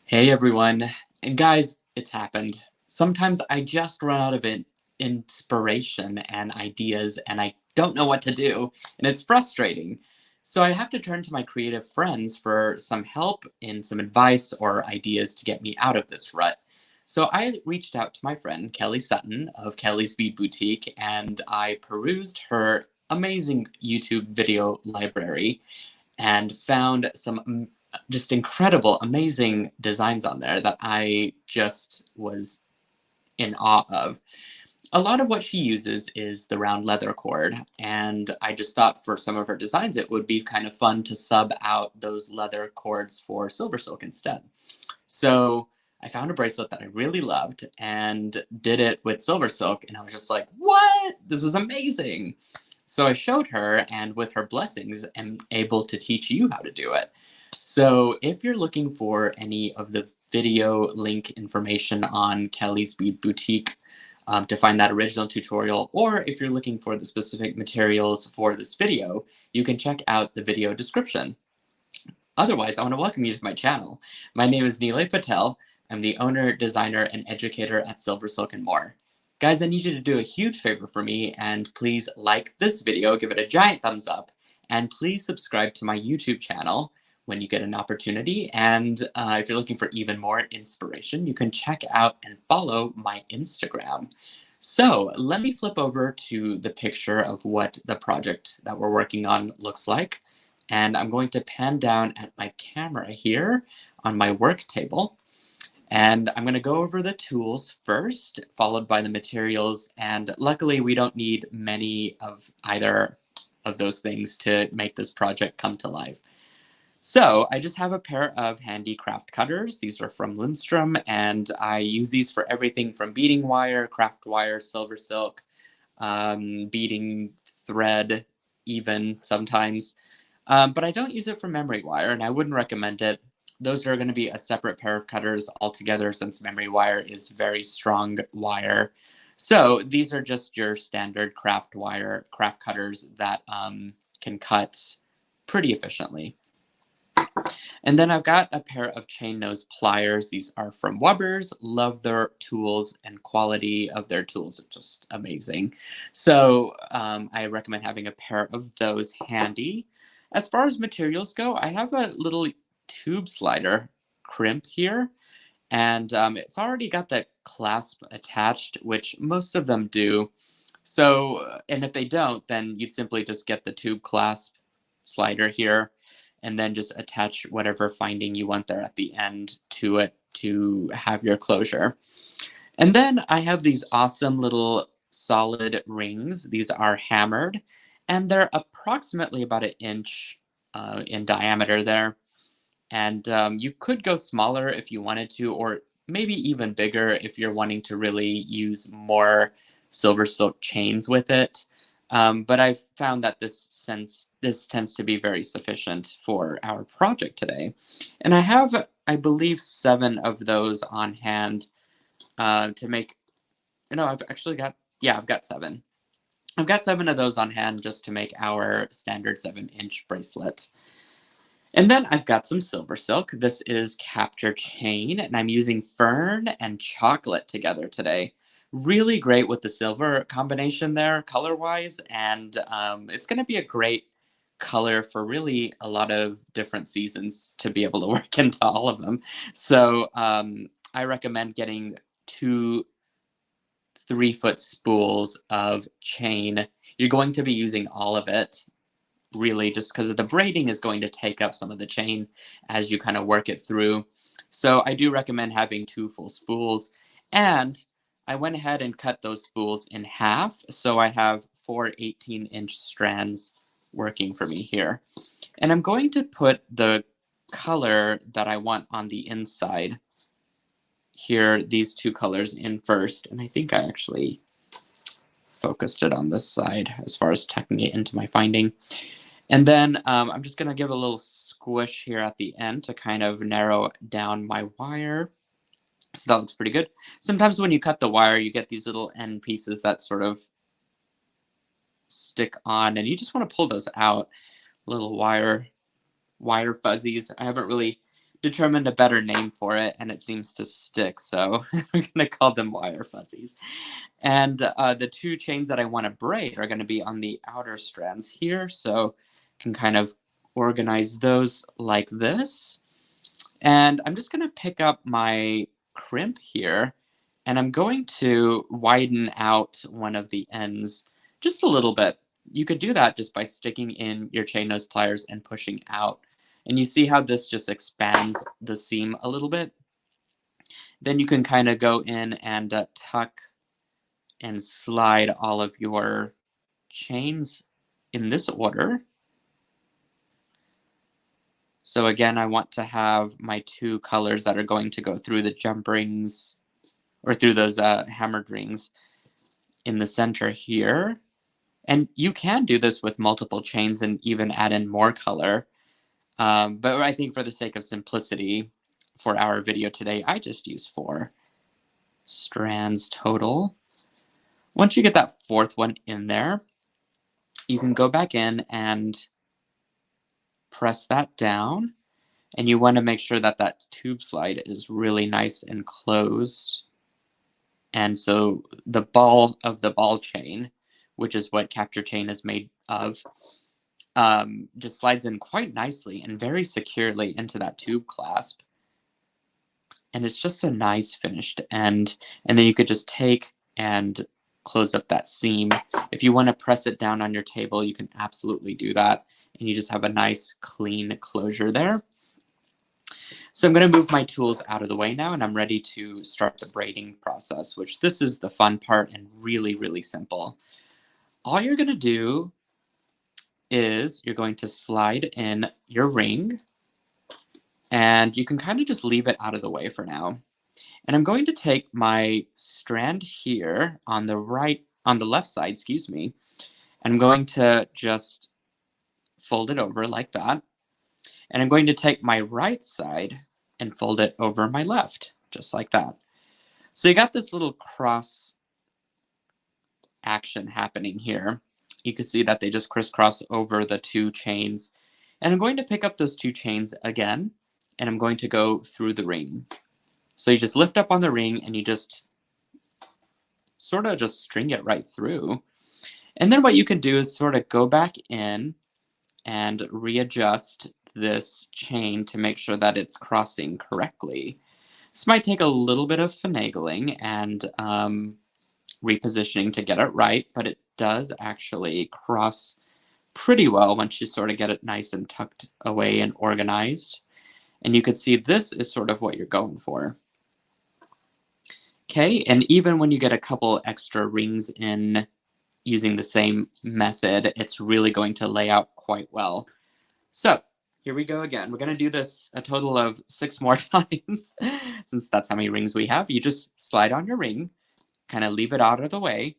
Hey everyone. And guys, it's happened. Sometimes I just run out of inspiration and ideas and I don't know what to do, and it's frustrating. So I have to turn to my creative friends for some help and some advice or ideas to get me out of this rut. So I reached out to my friend Kellie Sutton of Kellie's Bead Boutique and I perused her amazing YouTube video library and found some just incredible, amazing designs on there that I just was in awe of. A lot of what she uses is the round leather cord, and I just thought for some of her designs it would be kind of fun to sub out those leather cords for SilverSilk instead. So I found a bracelet that I really loved and did it with SilverSilk, and I was just like, what? This is amazing. So I showed her, and with her blessings, am able to teach you how to do it. So if you're looking for any of the video link information on Kellie's Bead Boutique to find that original tutorial, or if you're looking for the specific materials for this video, you can check out the video description. Otherwise, I want to welcome you to my channel. My name is Nilay Patel. I'm the owner, designer, and educator at SilverSilk and more. Guys, I need you to do a huge favor for me, and please like this video, give it a giant thumbs up, and please subscribe to my YouTube channel when you get an opportunity. And if you're looking for even more inspiration, you can check out and follow my Instagram. So let me flip over to the picture of what the project that we're working on looks like. And I'm going to pan down at my camera here on my work table. And I'm going to go over the tools first, followed by the materials. And luckily, we don't need many of either of those things to make this project come to life. So I just have a pair of handy craft cutters. These are from Lindstrom, and I use these for everything from beading wire, craft wire, SilverSilk, beading thread, even sometimes. But I don't use it for memory wire, and I wouldn't recommend it. Those are going to be a separate pair of cutters altogether since memory wire is very strong wire. So these are just your standard craft cutters that can cut pretty efficiently. And then I've got a pair of chain nose pliers. These are from Wubbers. Love their tools, and quality of their tools are just amazing. So I recommend having a pair of those handy. As far as materials go, I have a little tube slider crimp here, and it's already got the clasp attached, which most of them do. So, and if they don't, then you'd simply just get the tube clasp slider here and then just attach whatever finding you want there at the end to it to have your closure. And then I have these awesome little solid rings. These are hammered, and they're approximately about an inch in diameter there. And you could go smaller if you wanted to, or maybe even bigger if you're wanting to really use more SilverSilk chains with it. But I've found that this tends to be very sufficient for our project today. And I have, I believe, 7 of those on hand to make. No, I've actually got, yeah, I've got 7. I've got 7 of those on hand just to make our standard 7-inch bracelet. And then I've got some SilverSilk. This is Capture Chain, and I'm using fern and chocolate together today. Really great with the silver combination there, color-wise, and it's going to be a great color for really a lot of different seasons to be able to work into all of them. So I recommend getting 2 3-foot spools of chain. You're going to be using all of it, really, just because the braiding is going to take up some of the chain as you kind of work it through. So I do recommend having 2 full spools. And I went ahead and cut those spools in half. So I have 4 18-inch strands working for me here. And I'm going to put the color that I want on the inside here, these 2 colors in first. And I think I actually focused it on this side as far as tucking it into my finding. And then I'm just going to give a little squish here at the end to kind of narrow down my wire. So that looks pretty good. Sometimes when you cut the wire, you get these little end pieces that sort of stick on, and you just want to pull those out. Little wire fuzzies. I haven't really determined a better name for it, and it seems to stick, so I'm going to call them wire fuzzies. And the two chains that I want to braid are going to be on the outer strands here, so I can kind of organize those like this. And I'm just going to pick up my crimp here, and I'm going to widen out one of the ends just a little bit. You could do that just by sticking in your chain nose pliers and pushing out. And you see how this just expands the seam a little bit? Then you can kind of go in and tuck and slide all of your chains in this order. So again, I want to have my two colors that are going to go through the jump rings, or through those hammered rings in the center here. And you can do this with multiple chains and even add in more color. But I think for the sake of simplicity for our video today, I just use 4 strands total. Once you get that 4th one in there, you can go back in and press that down. And you want to make sure that that tube slide is really nice and closed. And so the ball of the ball chain, which is what capture chain is made of, just slides in quite nicely and very securely into that tube clasp. And it's just a nice finished end. And then you could just take and close up that seam. If you want to press it down on your table, you can absolutely do that. And you just have a nice clean closure there. So I'm going to move my tools out of the way now, and I'm ready to start the braiding process, which this is the fun part and really, really simple. All you're going to do is you're going to slide in your ring, and you can kind of just leave it out of the way for now. And I'm going to take my strand here on the left side, excuse me, and I'm going to just fold it over like that. And I'm going to take my right side and fold it over my left, just like that. So you got this little cross action happening here. You can see that they just crisscross over the 2 chains. And I'm going to pick up those 2 chains again, and I'm going to go through the ring. So you just lift up on the ring and you just sort of just string it right through. And then what you can do is sort of go back in and readjust this chain to make sure that it's crossing correctly. This might take a little bit of finagling and repositioning to get it right, but it does actually cross pretty well once you sort of get it nice and tucked away and organized. And you can see this is sort of what you're going for. Okay, and even when you get a couple extra rings in using the same method, it's really going to lay out quite well. So here we go again. We're going to do this a total of 6 more times, since that's how many rings we have. You just slide on your ring, kind of leave it out of the way,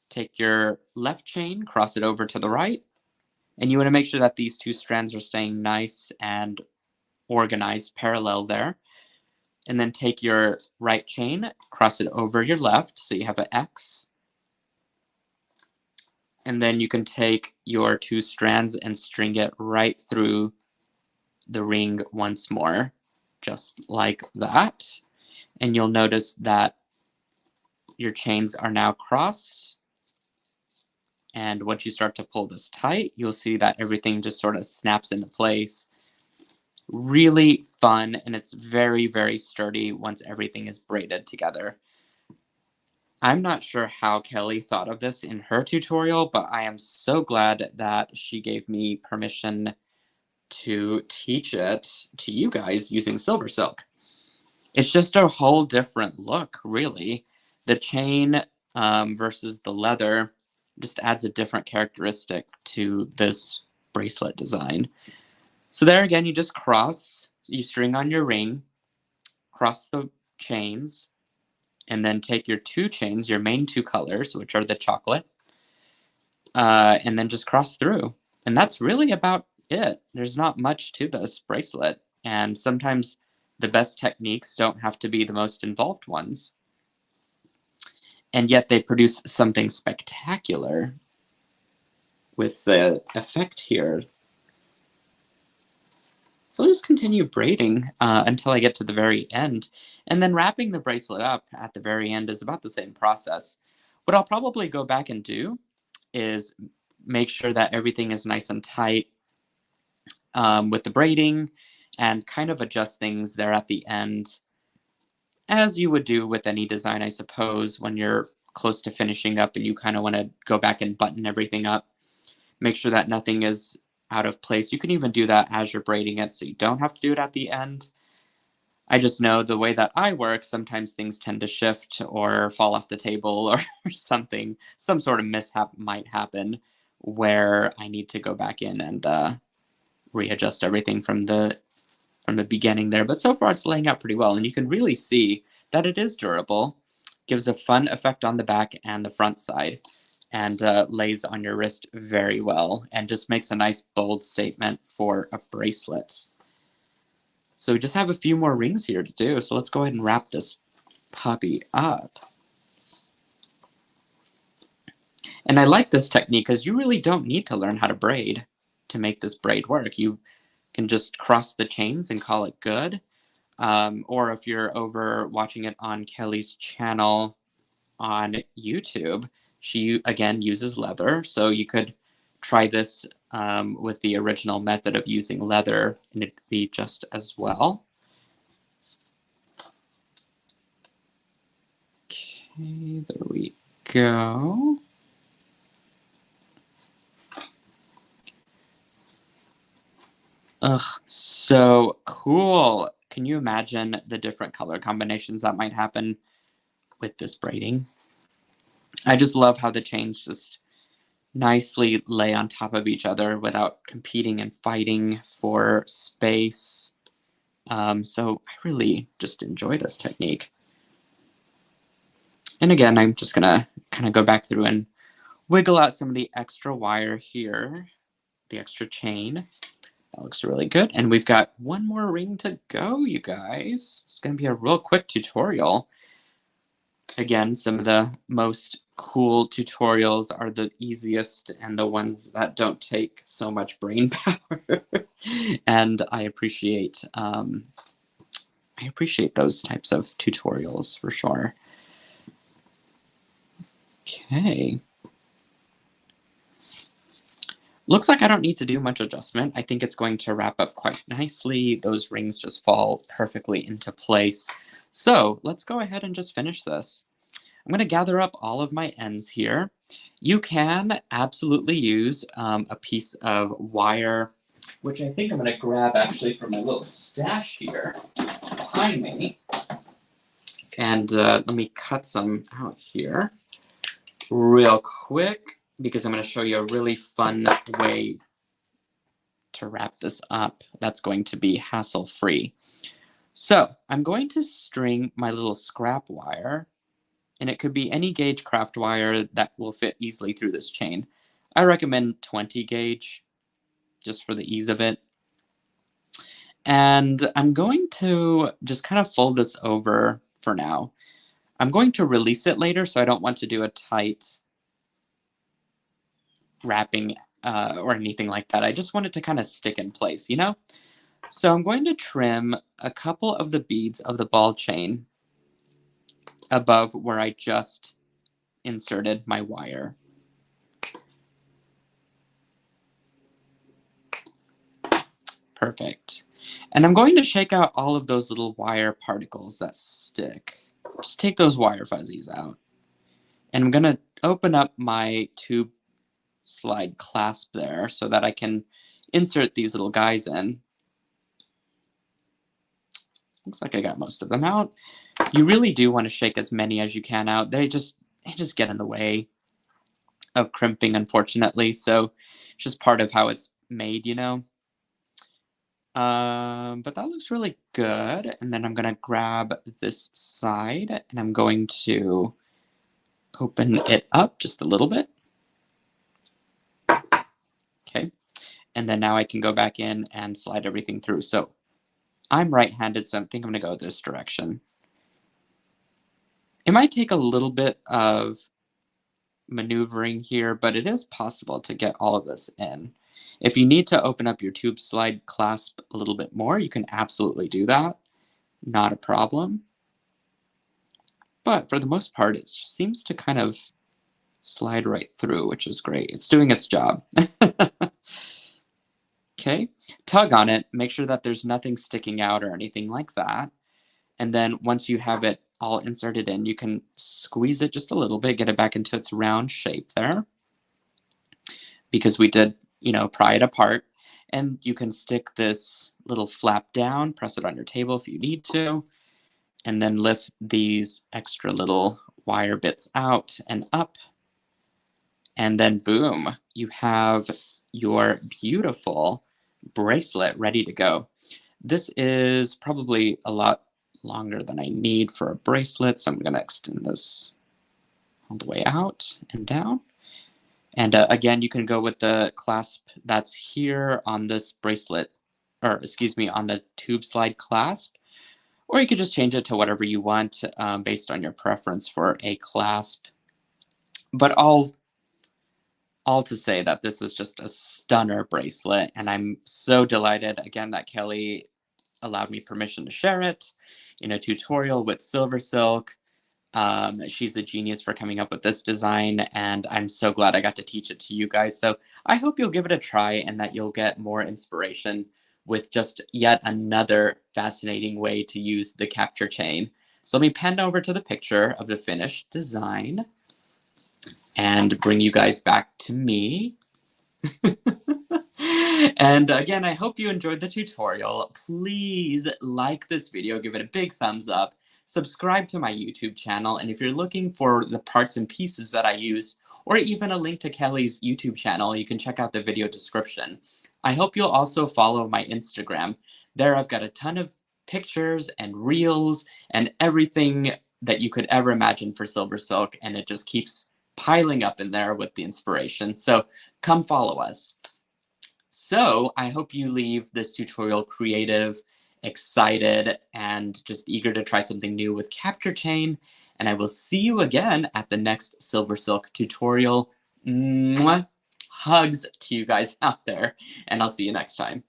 take your left chain, cross it over to the right, and you want to make sure that these 2 strands are staying nice and organized parallel there. And then take your right chain, cross it over your left, so you have an X. And then you can take your 2 strands and string it right through the ring once more, just like that. And you'll notice that your chains are now crossed. And once you start to pull this tight, you'll see that everything just sort of snaps into place. Really fun, and it's very, very sturdy once everything is braided together. I'm not sure how Kelly thought of this in her tutorial, but I am so glad that she gave me permission to teach it to you guys using SilverSilk. It's just a whole different look, really. The chain versus the leather just adds a different characteristic to this bracelet design. So there again, you just cross, you string on your ring, cross the chains, and then take your 2 chains, your main 2 colors, which are the chocolate, and then just cross through. And that's really about it. There's not much to this bracelet, and sometimes the best techniques don't have to be the most involved ones. And yet they produce something spectacular with the effect here. So I'll just continue braiding until I get to the very end. And then wrapping the bracelet up at the very end is about the same process. What I'll probably go back and do is make sure that everything is nice and tight with the braiding and kind of adjust things there at the end, as you would do with any design, I suppose, when you're close to finishing up and you kind of want to go back and button everything up. Make sure that nothing is out of place. You can even do that as you're braiding it, so you don't have to do it at the end. I just know the way that I work, sometimes things tend to shift or fall off the table or something. Some sort of mishap might happen where I need to go back in and readjust everything from the beginning there. But so far it's laying out pretty well, and you can really see that it is durable. Gives a fun effect on the back and the front side, and lays on your wrist very well, and just makes a nice bold statement for a bracelet. So we just have a few more rings here to do, so let's go ahead and wrap this puppy up. And I like this technique because you really don't need to learn how to braid to make this braid work. You can just cross the chains and call it good. Or if you're over watching it on Kellie's channel on YouTube, she again uses leather. So you could try this with the original method of using leather, and it'd be just as well. Okay, there we go. Ugh, so cool. Can you imagine the different color combinations that might happen with this braiding? I just love how the chains just nicely lay on top of each other without competing and fighting for space. So I really just enjoy this technique. And again, I'm just gonna kind of go back through and wiggle out some of the extra wire here, the extra chain. That looks really good. And we've got one more ring to go, you guys. It's gonna be a real quick tutorial. Again, some of the most cool tutorials are the easiest and the ones that don't take so much brain power. And I appreciate those types of tutorials for sure. Okay. Looks like I don't need to do much adjustment. I think it's going to wrap up quite nicely. Those rings just fall perfectly into place. So let's go ahead and just finish this. I'm going to gather up all of my ends here. You can absolutely use a piece of wire, which I think I'm going to grab actually from my little stash here behind me. And let me cut some out here real quick, because I'm going to show you a really fun way to wrap this up that's going to be hassle-free. So I'm going to string my little scrap wire, and it could be any gauge craft wire that will fit easily through this chain. I recommend 20 gauge, just for the ease of it. And I'm going to just kind of fold this over for now. I'm going to release it later, so I don't want to do a tight wrapping or anything like that. I just want it to kind of stick in place, you know? So I'm going to trim a couple of the beads of the ball chain above where I just inserted my wire. Perfect. And I'm going to shake out all of those little wire particles that stick. Just take those wire fuzzies out. And I'm going to open up my tube slide clasp there so that I can insert these little guys in. Looks like I got most of them out. You really do want to shake as many as you can out. They just get in the way of crimping, unfortunately. So it's just part of how it's made, you know. But that looks really good. And then I'm going to grab this side and I'm going to open it up just a little bit. Okay. And then now I can go back in and slide everything through. So I'm right-handed, so I think I'm going to go this direction. It might take a little bit of maneuvering here, but it is possible to get all of this in. If you need to open up your tube slide clasp a little bit more, you can absolutely do that. Not a problem. But for the most part, it seems to kind of slide right through, which is great. It's doing its job. Okay, tug on it, make sure that there's nothing sticking out or anything like that. And then once you have it all inserted in, you can squeeze it just a little bit, get it back into its round shape there. Because we did, pry it apart. And you can stick this little flap down, press it on your table if you need to, and then lift these extra little wire bits out and up. And then boom, you have your beautiful bracelet ready to go. This is probably a lot longer than I need for a bracelet, so I'm going to extend this all the way out and down. And again, you can go with the clasp that's here on this bracelet, or excuse me, on the tube slide clasp, or you could just change it to whatever you want based on your preference for a clasp. But all to say that this is just a stunner bracelet, and I'm so delighted again that Kellie allowed me permission to share it in a tutorial with SilverSilk. She's a genius for coming up with this design, and I'm so glad I got to teach it to you guys. So I hope you'll give it a try and that you'll get more inspiration with just yet another fascinating way to use the capture chain. So let me pan over to the picture of the finished design and bring you guys back to me. And again, I hope you enjoyed the tutorial. Please like this video, give it a big thumbs up, subscribe to my YouTube channel, and if you're looking for the parts and pieces that I used, or even a link to Kellie's YouTube channel, you can check out the video description. I hope you'll also follow my Instagram. There I've got a ton of pictures and reels and everything that you could ever imagine for SilverSilk, and it just keeps piling up in there with the inspiration. So come follow us. So I hope you leave this tutorial creative, excited, and just eager to try something new with Capture Chain. And I will see you again at the next SilverSilk tutorial. Mwah! Hugs to you guys out there, and I'll see you next time.